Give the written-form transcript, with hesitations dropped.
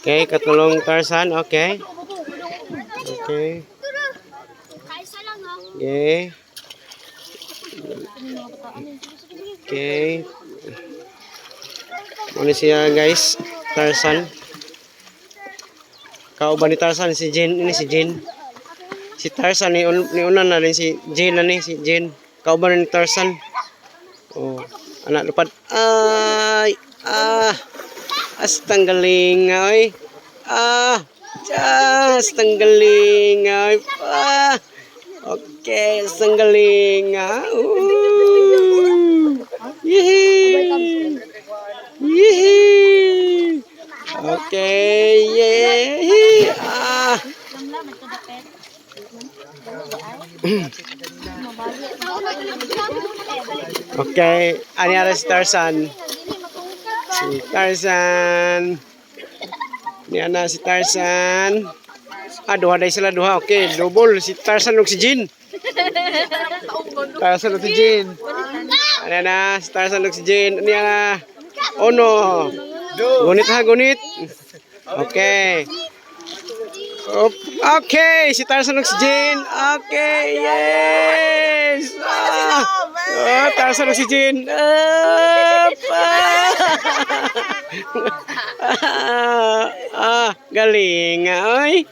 Okay, katulong Tarzan. Okay. Okay. Okay. Okay. Ano siya guys? Tarzan. Kauban ni Tarzan si Jin. Ini si Jin. Si Tarzan ni una na rin si Jin na ni si Jin. Kauban ni Tarzan. Oh, anak lupad. Ay, astang galing ay. Astang galing ay. Okay, astang galing. Yehey. Yehey. Okay, yehey. Okay, ani ara si Tarzan. Si Tarzan. Ni ana si Tarzan. Duha day sila duha. Okay, double si Tarzan ug si Jin. Tarzan ug si Jin. Ani na si Tarzan ug si Jin. Ni ana. Ono. Gunit ha, gunit. Okay. Okay, si Tarzan ug si Jin. Okay, yes. Tarzan ug si Jin. Galing, oy.